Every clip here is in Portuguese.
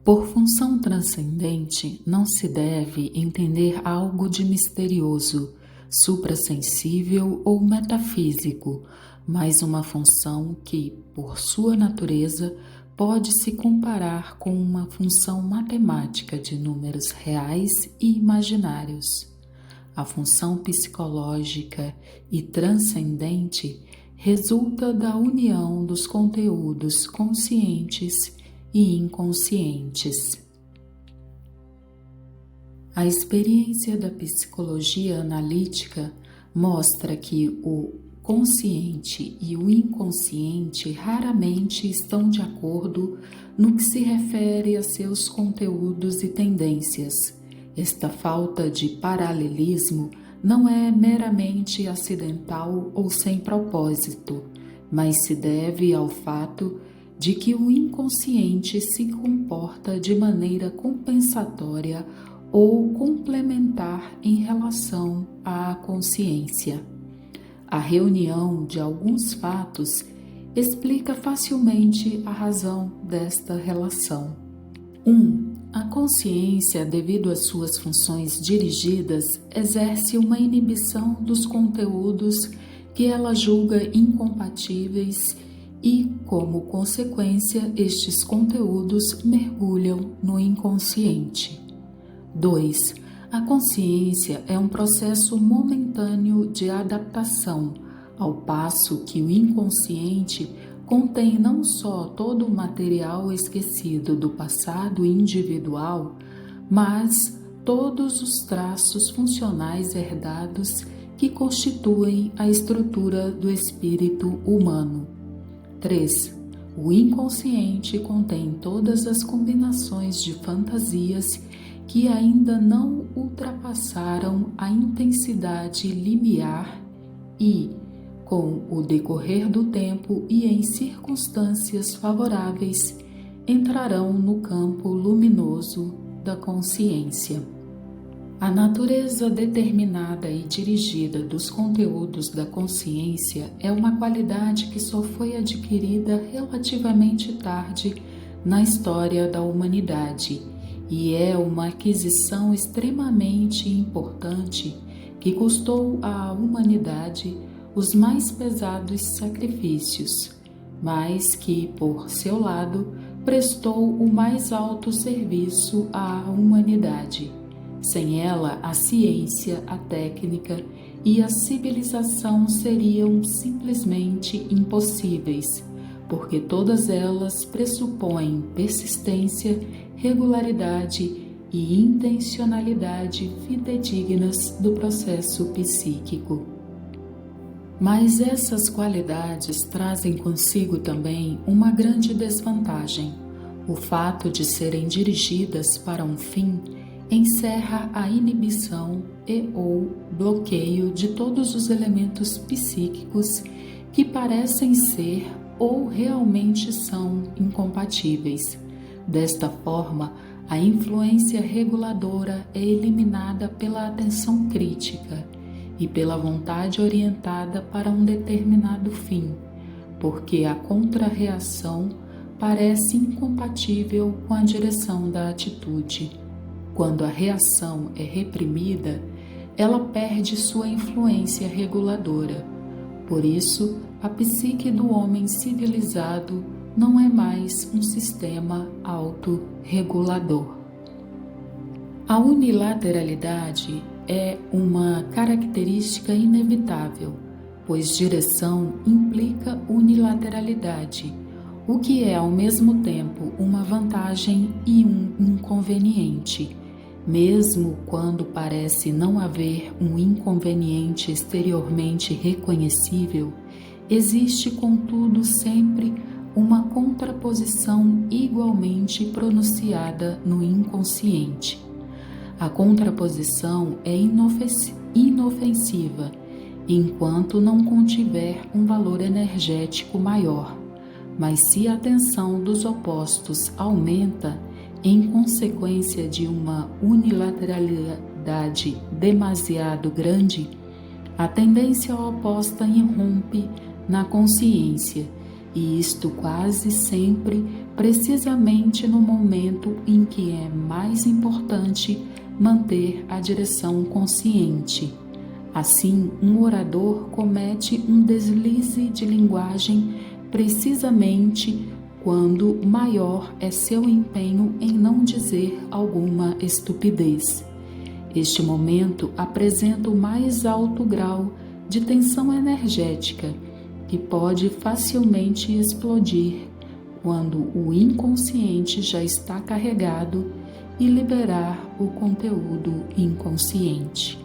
Por função transcendente, não se deve entender algo de misterioso, suprassensível ou metafísico, mas uma função que, por sua natureza, pode se comparar com uma função matemática de números reais e imaginários. A função psicológica e transcendente resulta da união dos conteúdos conscientes e inconscientes. A experiência da psicologia analítica mostra que o consciente e o inconsciente raramente estão de acordo no que se refere a seus conteúdos e tendências. Esta falta de paralelismo não é meramente acidental ou sem propósito, mas se deve ao fato de que o inconsciente se comporta de maneira compensatória ou complementar em relação à consciência. A reunião de alguns fatos explica facilmente a razão desta relação. 1. A consciência, devido às suas funções dirigidas, exerce uma inibição dos conteúdos que ela julga incompatíveis e, como consequência, estes conteúdos mergulham no inconsciente. 2. A consciência é um processo momentâneo de adaptação, ao passo que o inconsciente contém não só todo o material esquecido do passado individual, mas todos os traços funcionais herdados que constituem a estrutura do espírito humano. 3. O inconsciente contém todas as combinações de fantasias que ainda não ultrapassaram a intensidade limiar e, com o decorrer do tempo e em circunstâncias favoráveis, entrarão no campo luminoso da consciência. A natureza determinada e dirigida dos conteúdos da consciência é uma qualidade que só foi adquirida relativamente tarde na história da humanidade e é uma aquisição extremamente importante que custou à humanidade os mais pesados sacrifícios, mas que, por seu lado, prestou o mais alto serviço à humanidade. Sem ela, a ciência, a técnica e a civilização seriam simplesmente impossíveis, porque todas elas pressupõem persistência, regularidade e intencionalidade fidedignas do processo psíquico. Mas essas qualidades trazem consigo também uma grande desvantagem. O fato de serem dirigidas para um fim encerra a inibição e/ou bloqueio de todos os elementos psíquicos que parecem ser ou realmente são incompatíveis. Desta forma, a influência reguladora é eliminada pela atenção crítica e pela vontade orientada para um determinado fim, porque a contrarreação parece incompatível com a direção da atitude. Quando a reação é reprimida, ela perde sua influência reguladora. Por isso, a psique do homem civilizado não é mais um sistema autorregulador. A unilateralidade é uma característica inevitável, pois direção implica unilateralidade, o que é ao mesmo tempo uma vantagem e um inconveniente. Mesmo quando parece não haver um inconveniente exteriormente reconhecível, existe, contudo, sempre uma contraposição igualmente pronunciada no inconsciente. A contraposição é inofensiva, enquanto não contiver um valor energético maior, mas se a tensão dos opostos aumenta em consequência de uma unilateralidade demasiado grande, a tendência oposta irrompe na consciência, e isto quase sempre precisamente no momento em que é mais importante manter a direção consciente. Assim, um orador comete um deslize de linguagem precisamente quando maior é seu empenho em não dizer alguma estupidez. Este momento apresenta o mais alto grau de tensão energética que pode facilmente explodir quando o inconsciente já está carregado e liberar o conteúdo inconsciente.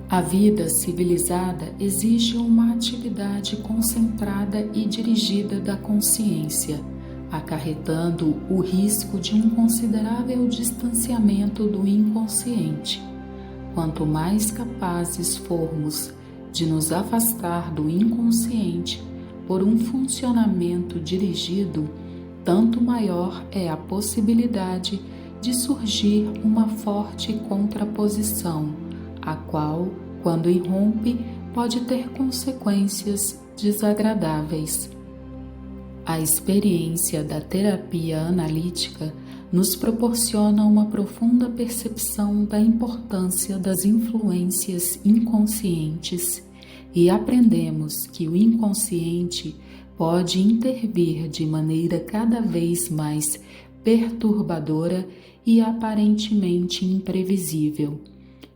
A vida civilizada exige uma atividade concentrada e dirigida da consciência, acarretando o risco de um considerável distanciamento do inconsciente. Quanto mais capazes formos de nos afastar do inconsciente por um funcionamento dirigido, tanto maior é a possibilidade de surgir uma forte contraposição, a qual, quando irrompe, pode ter consequências desagradáveis. A experiência da terapia analítica nos proporciona uma profunda percepção da importância das influências inconscientes e aprendemos que o inconsciente pode intervir de maneira cada vez mais perturbadora e aparentemente imprevisível.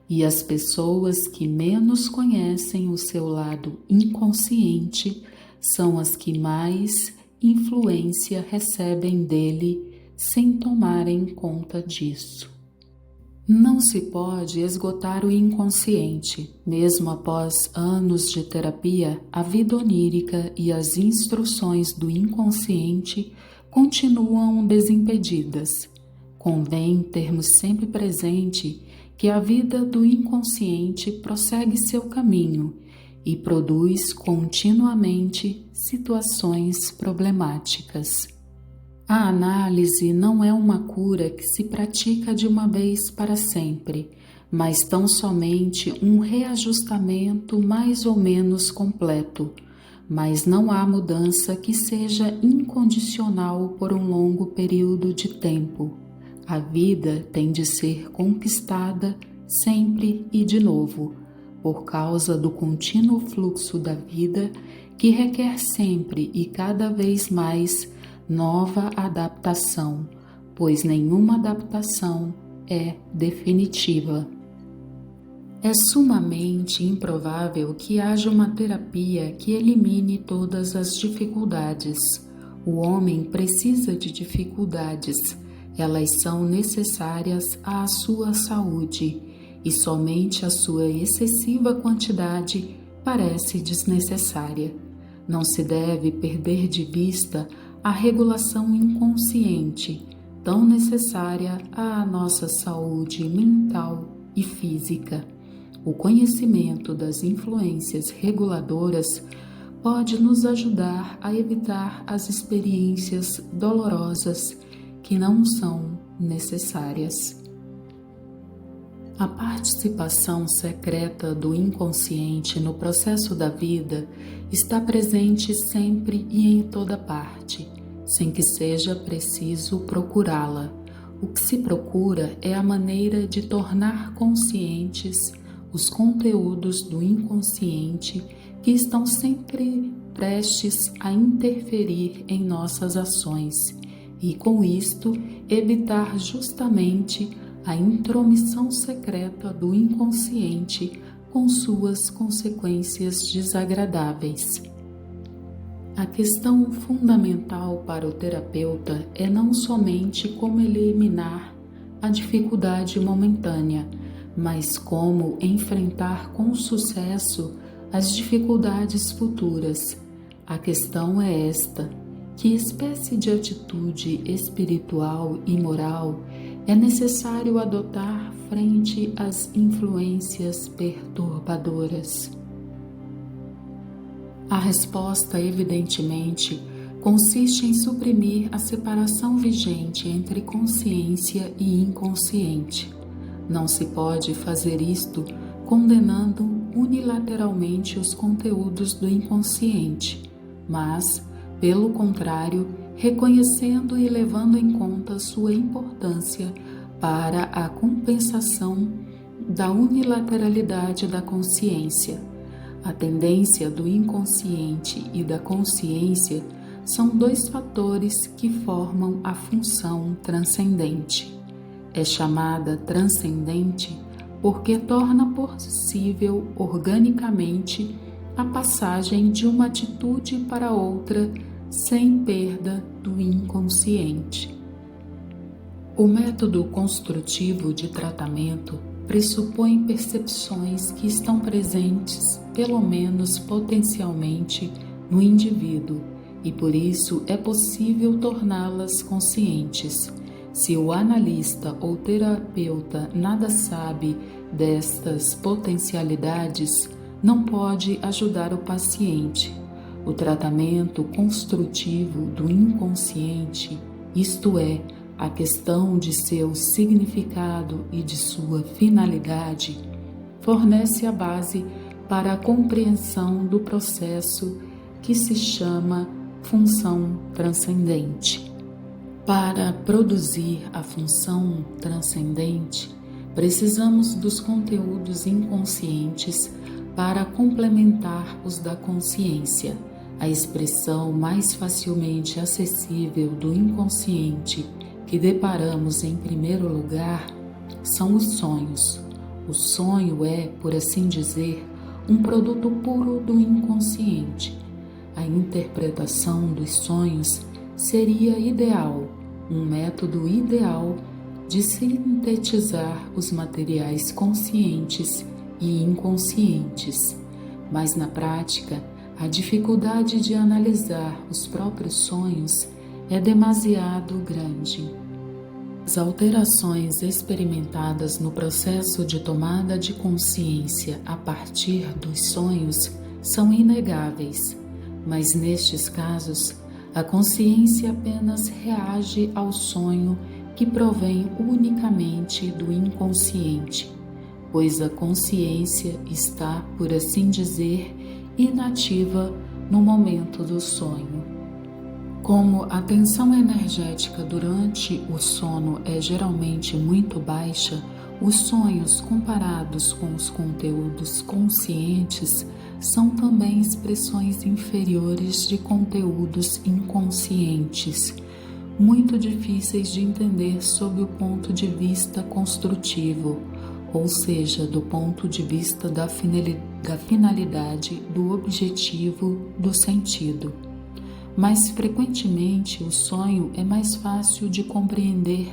E as pessoas que menos conhecem o seu lado inconsciente são as que mais influência recebem dele sem tomarem conta disso. Não se pode esgotar o inconsciente. Mesmo após anos de terapia, a vida onírica e as instruções do inconsciente continuam desimpedidas. Convém termos sempre presente que a vida do inconsciente prossegue seu caminho e produz continuamente situações problemáticas. A análise não é uma cura que se pratica de uma vez para sempre, mas tão somente um reajustamento mais ou menos completo. Mas não há mudança que seja incondicional por um longo período de tempo. A vida tem de ser conquistada sempre e de novo, por causa do contínuo fluxo da vida que requer sempre e cada vez mais nova adaptação, pois nenhuma adaptação é definitiva. É sumamente improvável que haja uma terapia que elimine todas as dificuldades. O homem precisa de dificuldades. Elas são necessárias à sua saúde e somente a sua excessiva quantidade parece desnecessária. Não se deve perder de vista a regulação inconsciente, tão necessária à nossa saúde mental e física. O conhecimento das influências reguladoras pode nos ajudar a evitar as experiências dolorosas que não são necessárias. A participação secreta do inconsciente no processo da vida está presente sempre e em toda parte, sem que seja preciso procurá-la. O que se procura é a maneira de tornar conscientes os conteúdos do inconsciente que estão sempre prestes a interferir em nossas ações e, com isto, evitar justamente a intromissão secreta do inconsciente com suas consequências desagradáveis. A questão fundamental para o terapeuta é não somente como eliminar a dificuldade momentânea, mas como enfrentar com sucesso as dificuldades futuras. A questão é esta: que espécie de atitude espiritual e moral é necessário adotar frente às influências perturbadoras? A resposta, evidentemente, consiste em suprimir a separação vigente entre consciência e inconsciente. Não se pode fazer isto condenando unilateralmente os conteúdos do inconsciente, mas, pelo contrário, reconhecendo e levando em conta sua importância para a compensação da unilateralidade da consciência. A tendência do inconsciente e da consciência são dois fatores que formam a função transcendente. É chamada transcendente porque torna possível organicamente a passagem de uma atitude para outra sem perda do inconsciente. O método construtivo de tratamento pressupõe percepções que estão presentes, pelo menos potencialmente, no indivíduo, e por isso é possível torná-las conscientes. Se o analista ou terapeuta nada sabe destas potencialidades, não pode ajudar o paciente. O tratamento construtivo do inconsciente, isto é, a questão de seu significado e de sua finalidade, fornece a base para a compreensão do processo que se chama função transcendente. Para produzir a função transcendente, precisamos dos conteúdos inconscientes para complementar os da consciência. A expressão mais facilmente acessível do inconsciente que deparamos em primeiro lugar são os sonhos. O sonho é, por assim dizer, um produto puro do inconsciente. A interpretação dos sonhos seria ideal, um método ideal de sintetizar os materiais conscientes e inconscientes, mas na prática, a dificuldade de analisar os próprios sonhos é demasiado grande. As alterações experimentadas no processo de tomada de consciência a partir dos sonhos são inegáveis, mas nestes casos, a consciência apenas reage ao sonho que provém unicamente do inconsciente, pois a consciência está, por assim dizer, inativa no momento do sonho. Como a tensão energética durante o sono é geralmente muito baixa, os sonhos comparados com os conteúdos conscientes são também expressões inferiores de conteúdos inconscientes, muito difíceis de entender sob o ponto de vista construtivo, ou seja, do ponto de vista da finalidade, do objetivo, do sentido. Mas frequentemente o sonho é mais fácil de compreender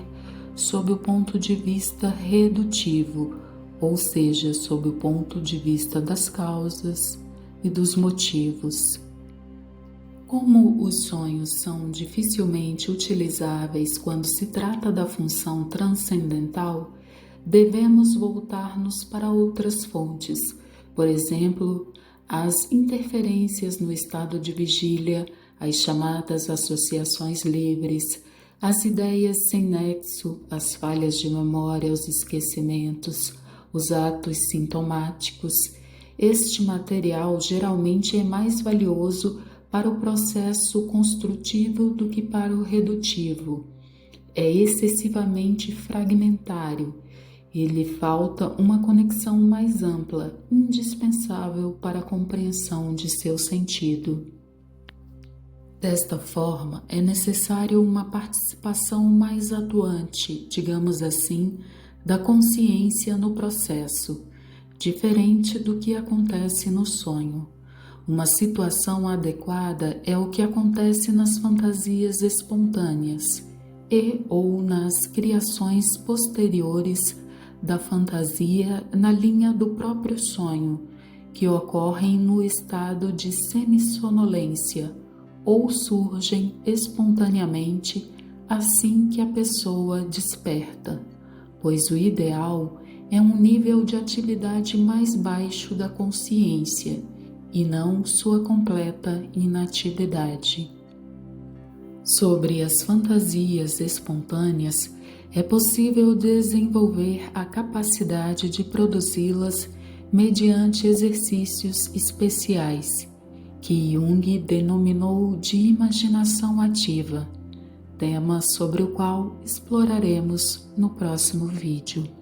sob o ponto de vista redutivo, ou seja, sob o ponto de vista das causas e dos motivos. Como os sonhos são dificilmente utilizáveis quando se trata da função transcendental, devemos voltar-nos para outras fontes, por exemplo, as interferências no estado de vigília, as chamadas associações livres, as ideias sem nexo, as falhas de memória, os esquecimentos, os atos sintomáticos. Este material geralmente é mais valioso para o processo construtivo do que para o redutivo. É excessivamente fragmentário e lhe falta uma conexão mais ampla, indispensável para a compreensão de seu sentido. Desta forma, é necessário uma participação mais atuante, digamos assim, da consciência no processo, diferente do que acontece no sonho. Uma situação adequada é o que acontece nas fantasias espontâneas e ou nas criações posteriores da fantasia na linha do próprio sonho, que ocorrem no estado de semissonolência ou surgem espontaneamente assim que a pessoa desperta, pois o ideal é um nível de atividade mais baixo da consciência e não sua completa inatividade. Sobre as fantasias espontâneas, é possível desenvolver a capacidade de produzi-las mediante exercícios especiais. que Jung denominou de imaginação ativa, tema sobre o qual exploraremos no próximo vídeo.